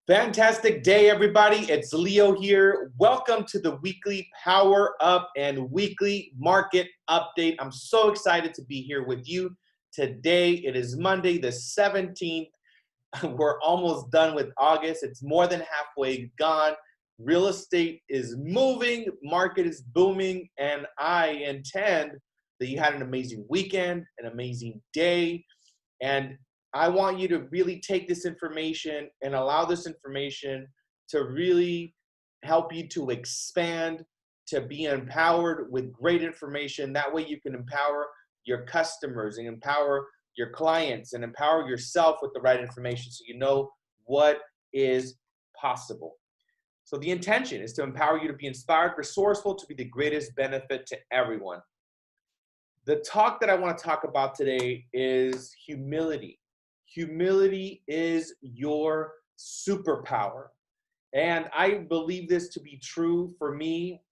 Fantastic day, everybody. It's Leo here. Welcome to the weekly Power Up and weekly market update. I'm so excited to be here with you today. It is Monday, the 17th. We're almost done with August. It's more than halfway gone. Real estate is moving, market is booming, and I intend that you had an amazing weekend, an amazing day, and I want you to really take this information and allow this information to really help you to expand, to be empowered with great information. That way you can empower your customers and empower your clients and empower yourself with the right information so you know what is possible. So the intention is to empower you to be inspired, resourceful, to be the greatest benefit to everyone. The talk that I want to talk about today is humility. Humility is your superpower. And I believe this to be true for me.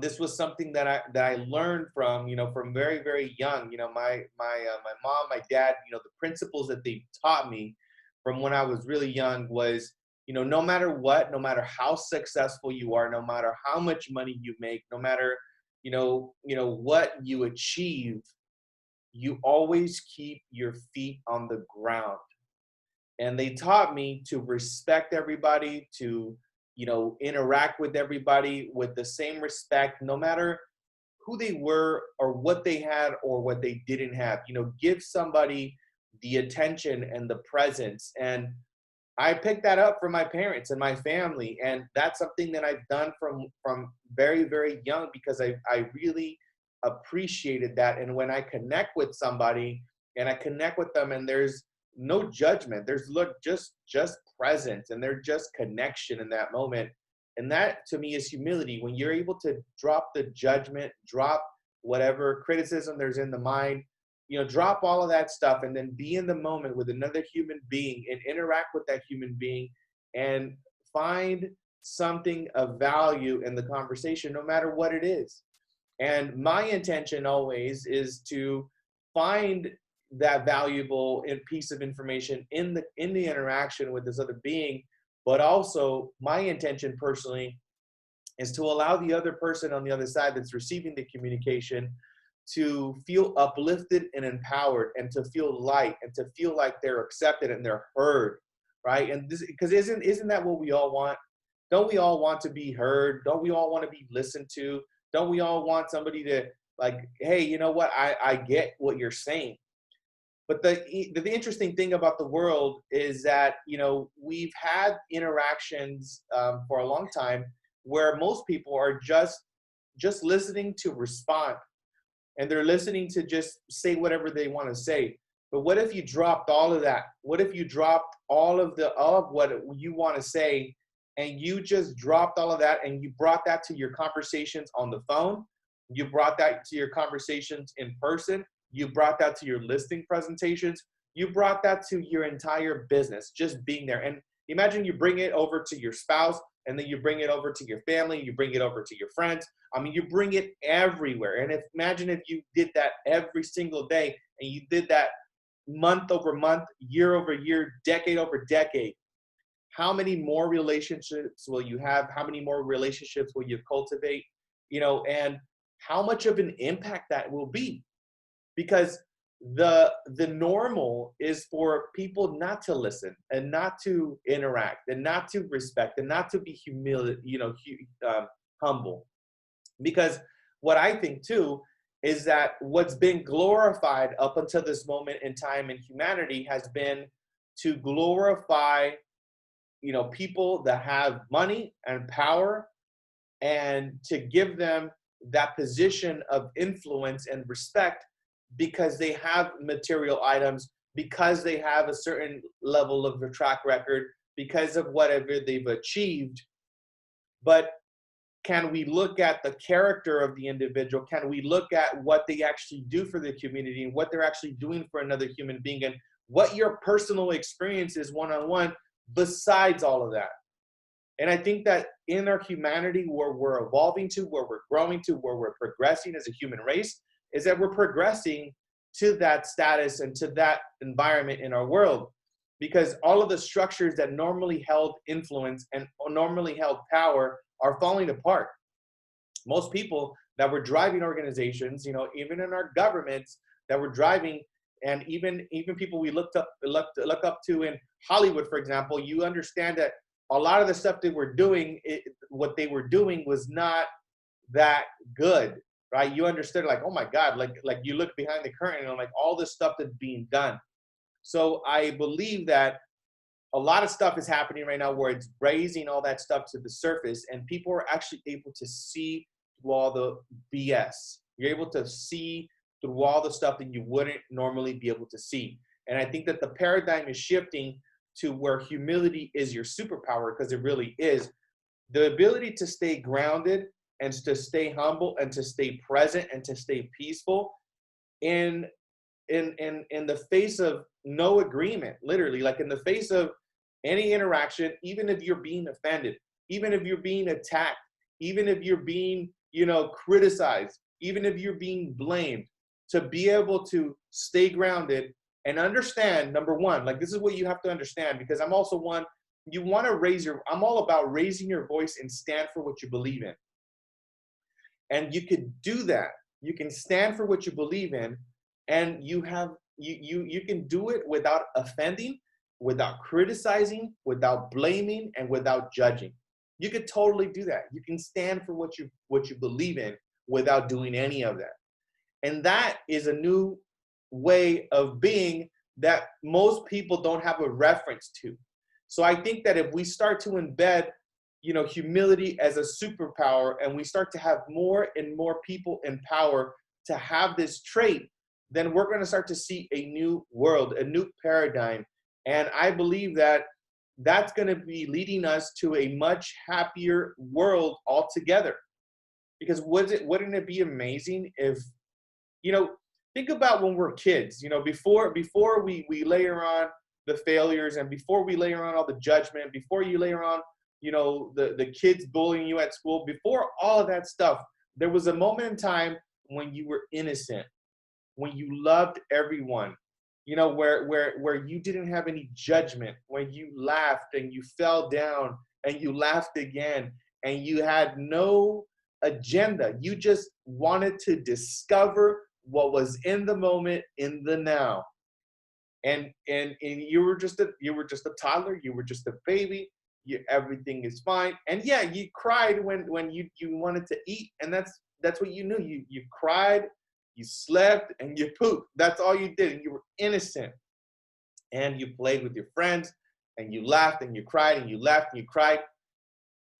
This was something that I learned from very very young. My mom, my dad, the principles that they taught me from when I was really young was, no matter what, no matter how successful you are, no matter how much money you make, no matter what you achieve, you always keep your feet on the ground. And they taught me to respect everybody, to interact with everybody with the same respect, no matter who they were or what they had or what they didn't have. Give somebody the attention and the presence. And I picked that up from my parents and my family, and that's something that I've done from very very young because I really appreciated that. And when I connect with somebody and I connect with them, and there's no judgment, there's just presence, and there's just connection in that moment. And that to me is humility. When you're able to drop the judgment, drop whatever criticism there's in the mind, drop all of that stuff and then be in the moment with another human being and interact with that human being and find something of value in the conversation, no matter what it is. And my intention always is to find that valuable piece of information in the interaction with this other being, but also my intention personally is to allow the other person on the other side that's receiving the communication to feel uplifted and empowered, and to feel light, and to feel like they're accepted and they're heard, right? And this, because isn't that what we all want? Don't we all want to be heard? Don't we all want to be listened to? Don't we all want somebody to, like, hey, you know what, I get what you're saying. But the interesting thing about the world is that we've had interactions for a long time where most people are just listening to respond, and they're listening to just say whatever they want to say. But what if you dropped all of that? What if you dropped all of what you want to say, and you just dropped all of that and you brought that to your conversations on the phone, you brought that to your conversations in person, you brought that to your listing presentations, you brought that to your entire business, just being there. And imagine you bring it over to your spouse, and then you bring it over to your family, you bring it over to your friends. I mean, you bring it everywhere. And imagine if you did that every single day, and you did that month over month, year over year, decade over decade. How many more relationships will you have? How many more relationships will you cultivate? And how much of an impact that will be? Because the normal is for people not to listen and not to interact and not to respect and not to be humble. Because what I think too is that what's been glorified up until this moment in time in humanity has been to glorify people that have money and power, and to give them that position of influence and respect because they have material items, because they have a certain level of a track record, because of whatever they've achieved. But can we look at the character of the individual? Can we look at what they actually do for the community and what they're actually doing for another human being, and what your personal experience is one-on-one besides all of that? And I think that in our humanity, where we're evolving to, where we're growing to, where we're progressing as a human race, is that we're progressing to that status and to that environment in our world. because all of the structures that normally held influence and normally held power are falling apart. Most people that were driving organizations, even in our governments that were driving, and even people we look up to in Hollywood, for example, you understand that a lot of the stuff they were doing, what they were doing was not that good, right? You understood, like, oh my God, like you look behind the curtain and like all this stuff that's being done. So I believe that a lot of stuff is happening right now where it's raising all that stuff to the surface, and people are actually able to see through all the BS. You're able to see through all the stuff that you wouldn't normally be able to see. And I think that the paradigm is shifting to where humility is your superpower, because it really is. The ability to stay grounded and to stay humble and to stay present and to stay peaceful in the face of no agreement, literally, like in the face of any interaction, even if you're being offended, even if you're being attacked, even if you're being, criticized, even if you're being blamed, to be able to stay grounded and understand, number one, like this is what you have to understand, because I'm also one, I'm all about raising your voice and stand for what you believe in. And you could do that. You can stand for what you believe in, and you can do it without offending, without criticizing, without blaming, and without judging. You could totally do that. You can stand for what you believe in without doing any of that. And that is a new way of being that most people don't have a reference to. So I think that if we start to embed, humility as a superpower, and we start to have more and more people in power to have this trait, then we're going to start to see a new world, a new paradigm. And I believe that that's going to be leading us to a much happier world altogether. Because wouldn't it be amazing if, think about when we're kids, before we layer on the failures, and before we layer on all the judgment, before you layer on, the kids bullying you at school, before all of that stuff, there was a moment in time when you were innocent, when you loved everyone, where you didn't have any judgment, when you laughed and you fell down and you laughed again, and you had no agenda. You just wanted to discover what was in the moment, in the now. And you were just a toddler, you were just a baby. Everything is fine. And yeah, you cried when you wanted to eat, and that's what you knew. You cried, you slept, and you pooped. That's all you did, and you were innocent. And you played with your friends, and you laughed, and you cried, and you laughed, and you cried.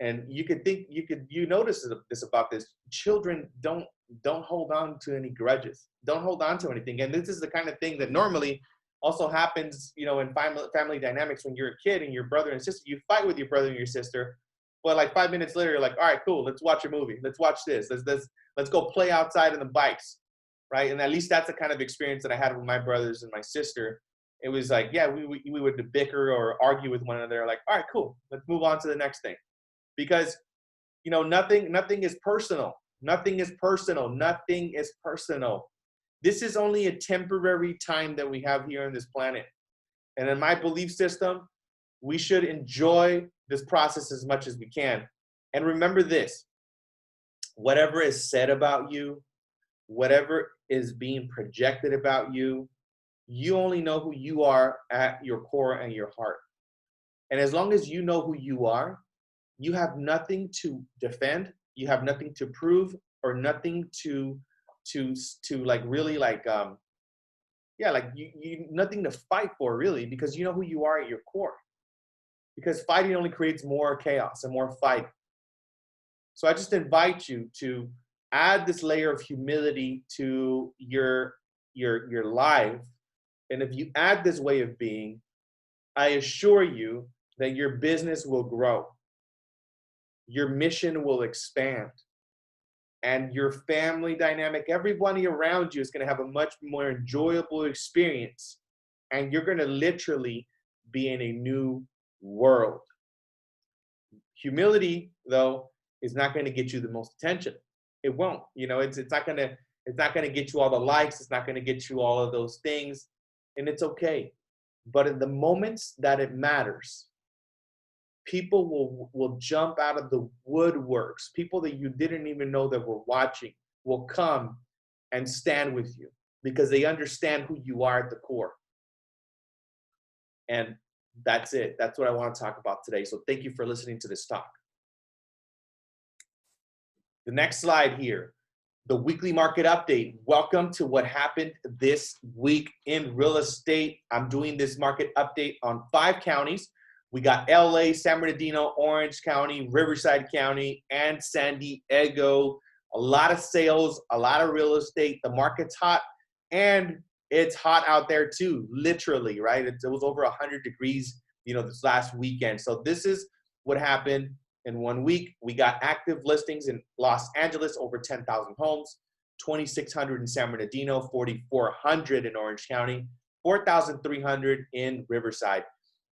And you notice this about this. Children don't hold on to any grudges. Don't hold on to anything. And this is the kind of thing that normally also happens, in family dynamics. When you're a kid and your brother and sister, you fight with your brother and your sister, but like 5 minutes later, you're like, all right, cool, let's watch a movie. Let's watch this. Let's go play outside on the bikes, right? And at least that's the kind of experience that I had with my brothers and my sister. It was like, yeah, we would bicker or argue with one another. Like, all right, cool, let's move on to the next thing, because nothing is personal. Nothing is personal. Nothing is personal. This is only a temporary time that we have here on this planet. And in my belief system, we should enjoy this process as much as we can. And remember this, whatever is said about you, whatever is being projected about you, you only know who you are at your core and your heart. And as long as you know who you are, you have nothing to defend, you have nothing to prove, or nothing to like really like you nothing to fight for, really, because you know who you are at your core. Because fighting only creates more chaos and more fight. So I just invite you to add this layer of humility to your life. And if you add this way of being, I assure you that your business will grow, your mission will expand, and your family dynamic, everybody around you is going to have a much more enjoyable experience, and you're going to literally be in a new world. Humility, though, is not going to get you the most attention. It won't. It's not going to get you all the likes. It's not going to get you all of those things, and it's okay. But in the moments that it matters, people will jump out of the woodworks. People that you didn't even know that were watching will come and stand with you because they understand who you are at the core. And that's it. That's what I want to talk about today. So thank you for listening to this talk. The next slide here, the weekly market update. Welcome to what happened this week in real estate. I'm doing this market update on 5 counties. We got LA, San Bernardino, Orange County, Riverside County, and San Diego. A lot of sales, a lot of real estate. The market's hot, and it's hot out there too, literally, right? It was over 100 degrees, this last weekend. So this is what happened in 1 week. We got active listings in Los Angeles, over 10,000 homes, 2,600 in San Bernardino, 4,400 in Orange County, 4,300 in Riverside.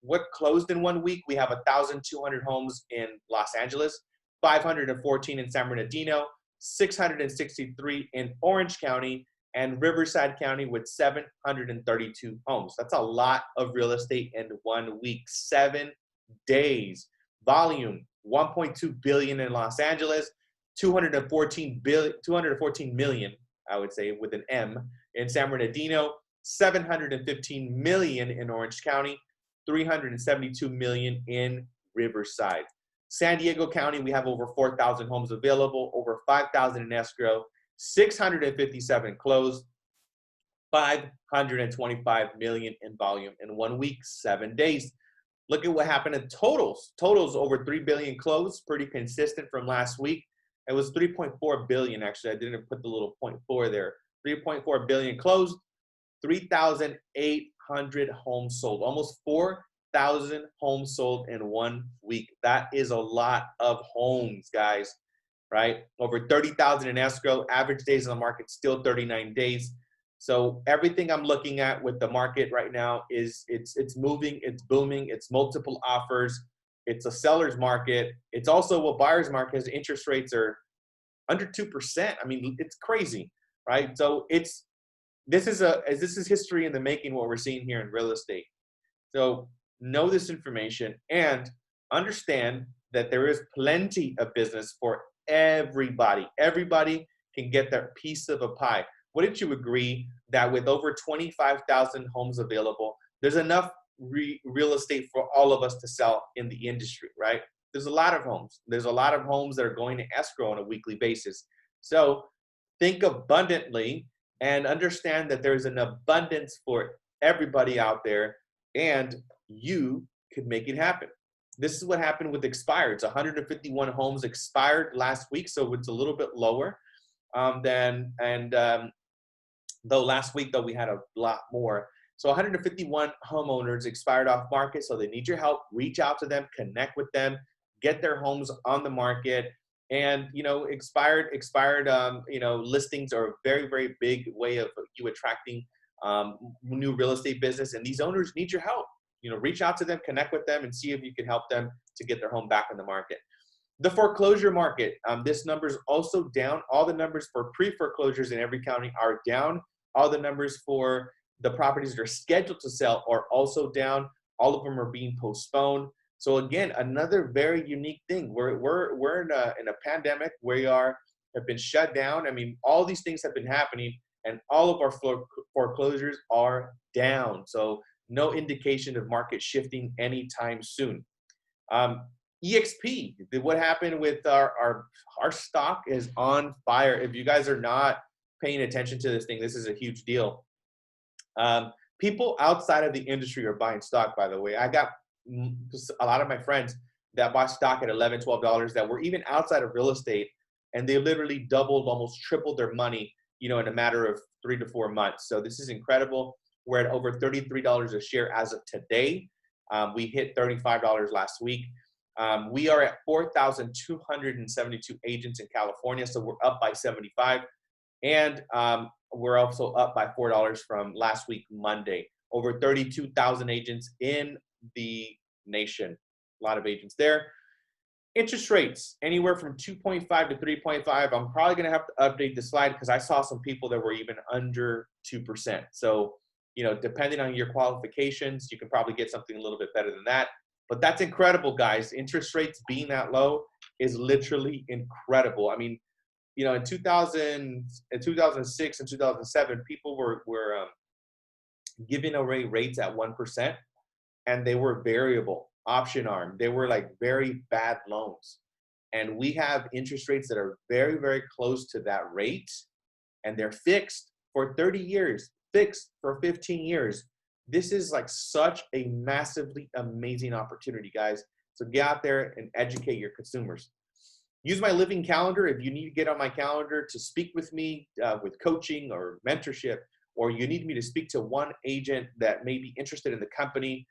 What closed in 1 week? We have 1,200 homes in Los Angeles, 514 in San Bernardino, 663 in Orange County, and Riverside County with 732 homes. That's a lot of real estate in 1 week, 7 days. Volume, 1.2 billion in Los Angeles, 214 million, I would say with an M, in San Bernardino, 715 million in Orange County, 372 million in Riverside. San Diego County, we have over 4,000 homes available, over 5,000 in escrow, 657 closed, 525 million in volume in 1 week, 7 days. Look at what happened in totals. Totals over 3 billion closed, pretty consistent from last week. It was 3.4 billion, actually. I didn't put the little 0.4 there. 3.4 billion closed, 3,800 homes sold, almost 4,000 homes sold in 1 week. That is a lot of homes, guys, right? Over 30,000 in escrow, average days on the market still 39 days. So everything I'm looking at with the market right now is it's moving, it's booming, it's multiple offers, it's a seller's market. It's also a buyer's market because interest rates are under 2%. I mean, it's crazy, right? So this is history in the making, what we're seeing here in real estate. So know this information and understand that there is plenty of business for everybody. Everybody can get their piece of a pie. Wouldn't you agree that with over 25,000 homes available, there's enough real estate for all of us to sell in the industry, right? There's a lot of homes. There's a lot of homes that are going to escrow on a weekly basis. So think abundantly and understand that there's an abundance for everybody out there, and you could make it happen. This is what happened with expired. It's 151 homes expired last week, so it's a little bit lower though last week, though, we had a lot more. So 151 homeowners expired off market, so they need your help. Reach out to them, connect with them, get their homes on the market. And, expired listings are a very, very big way of you attracting new real estate business. And these owners need your help. Reach out to them, connect with them, and see if you can help them to get their home back on the market. The foreclosure market, this number is also down. All the numbers for pre-foreclosures in every county are down. All the numbers for the properties that are scheduled to sell are also down. All of them are being postponed. So again, another very unique thing. We're in a pandemic. Have been shut down. I mean, all these things have been happening, and all of our foreclosures are down. So no indication of market shifting anytime soon. EXP, what happened with our stock is on fire. If you guys are not paying attention to this thing, this is a huge deal. People outside of the industry are buying stock, by the way. I got a lot of my friends that buy stock at $11, $12 that were even outside of real estate, and they literally doubled, almost tripled their money, in a matter of 3 to 4 months. So this is incredible. We're at over $33 a share as of today. We hit $35 last week. We are at 4,272 agents in California, so we're up by 75. And we're also up by $4 from last week, Monday. Over 32,000 agents in the nation. A lot of agents there. Interest rates, anywhere from 2.5 to 3.5. I'm probably going to have to update the slide because I saw some people that were even under 2%. So, You know, depending on your qualifications, you can probably get something a little bit better than that. But that's incredible, guys. Interest rates being that low is literally incredible. I mean, you know, in 2006 and 2007, people were giving away rates at 1%, and they were variable, option arm. They were like very bad loans. And we have interest rates that are very, very close to that rate, and they're fixed for 30 years, fixed for 15 years. This is like such a massively amazing opportunity, guys. So get out there and educate your consumers. Use my living calendar if you need to get on my calendar to speak with me with coaching or mentorship, or you need me to speak to one agent that may be interested in the company.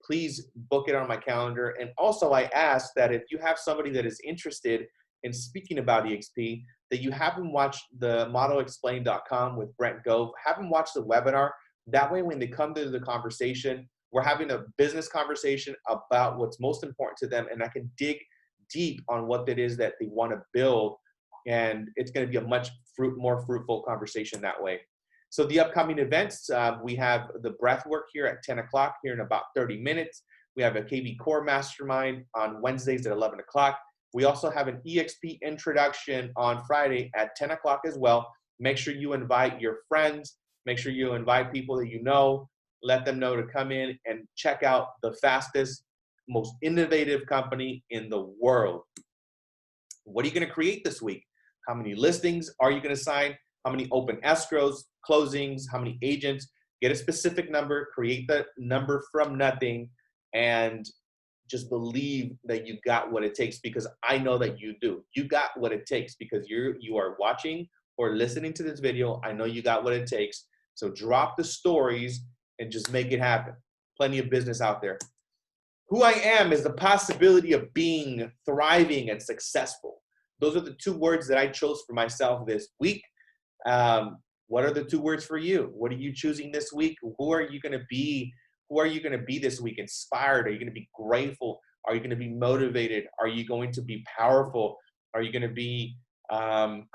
Please book it on my calendar. And also I ask that if you have somebody that is interested in speaking about EXP, that you have them watch the modelexplained.com with Brent Gove, have them watch the webinar. That way, when they come to the conversation, we're having a business conversation about what's most important to them, and I can dig deep on what it is that they want to build, and it's going to be a much more fruitful conversation that way. So the upcoming events, we have the breath work here at 10 o'clock here in about 30 minutes. We have a KV Core Mastermind on Wednesdays at 11 o'clock. We also have an EXP introduction on Friday at 10 o'clock as well. Make sure you invite your friends. Make sure you invite people that you know. Let them know to come in and check out the fastest, most innovative company in the world. What are you going to create this week? How many listings are you going to sign? How many open escrows, closings, how many agents? Get a specific number, create the number from nothing, and just believe that you got what it takes, because I know that you do. You got what it takes because you are watching or listening to this video. I know you got what it takes. So drop the stories and just make it happen. Plenty of business out there. Who I am is the possibility of being thriving and successful. Those are the two words that I chose for myself this week. What are the two words for you? What are you choosing this week? Who are you going to be? Who are you going to be this week? Inspired? Are you going to be grateful? Are you going to be motivated? Are you going to be powerful? Are you going to be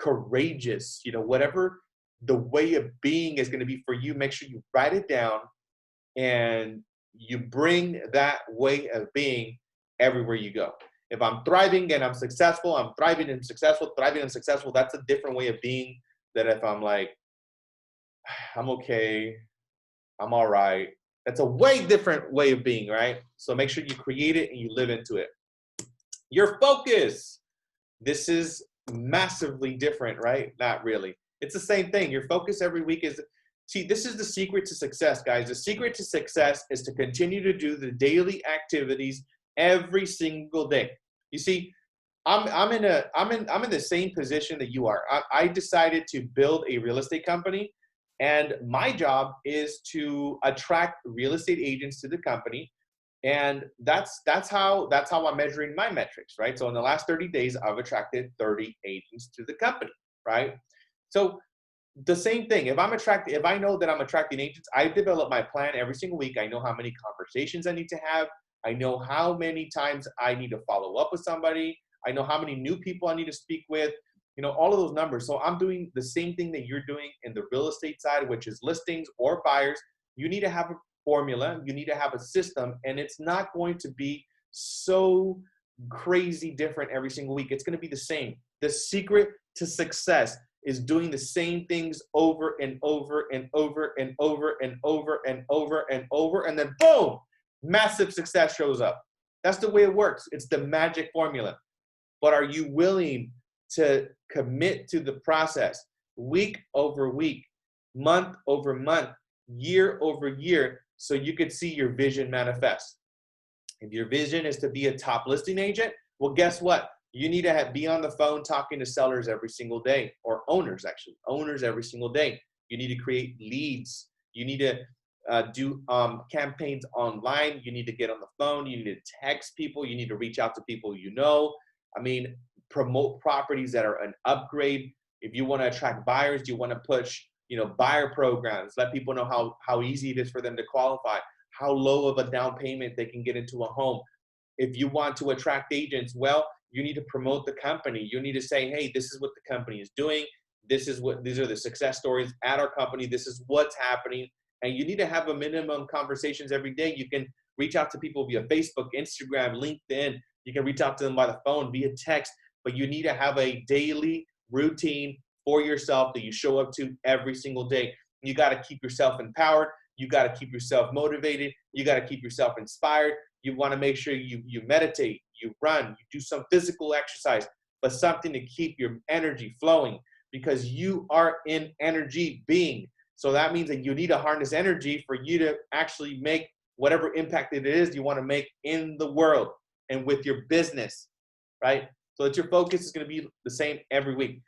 courageous? You know, whatever the way of being is going to be for you, make sure you write it down and you bring that way of being everywhere you go. If I'm thriving and I'm successful, I'm thriving and successful, thriving and successful, that's a different way of being than if I'm like, I'm okay, I'm all right. That's a way different way of being, right? So make sure you create it and you live into it. Your focus. This is massively different, right? Not really. It's the same thing. Your focus every week is, see, this is the secret to success, guys. The secret to success is to continue to do the daily activities every single day. You see, I'm in the same position that you are. I decided to build a real estate company, and my job is to attract real estate agents to the company. And that's how I'm measuring my metrics, right? So in the last 30 days, I've attracted 30 agents to the company, right? So the same thing, if I know that I'm attracting agents, I develop my plan every single week. I know how many conversations I need to have. I know how many times I need to follow up with somebody. I know how many new people I need to speak with, you know, all of those numbers. So I'm doing the same thing that you're doing in the real estate side, which is listings or buyers. You need to have a formula. You need to have a system, and it's not going to be so crazy different every single week. It's going to be the same. The secret to success is doing the same things over and over and over and over and over and over and over, and then boom, massive success shows up. That's the way it works. It's the magic formula. But are you willing to commit to the process week over week, month over month, year over year, so you could see your vision manifest? If your vision is to be a top listing agent, well, guess what? You need to be on the phone talking to sellers every single day, or owners every single day. You need to create leads. You need to do campaigns online. You need to get on the phone. You need to text people. You need to reach out to people you know. I mean, promote properties that are an upgrade. If you want to attract buyers, you want to push, you know, buyer programs. Let people know how easy it is for them to qualify, how low of a down payment they can get into a home. If you want to attract agents, well, you need to promote the company. You need to say, hey, this is what the company is doing. These are the success stories at our company. This is what's happening. And you need to have a minimum conversations every day. You can reach out to people via Facebook, Instagram, LinkedIn. You can reach out to them by the phone, via text, but you need to have a daily routine for yourself that you show up to every single day. You got to keep yourself empowered. You got to keep yourself motivated. You got to keep yourself inspired. You want to make sure you meditate, you run, you do some physical exercise, but something to keep your energy flowing, because you are an energy being. So that means that you need to harness energy for you to actually make whatever impact it is you want to make in the world and with your business, right? So that your focus is going to be the same every week.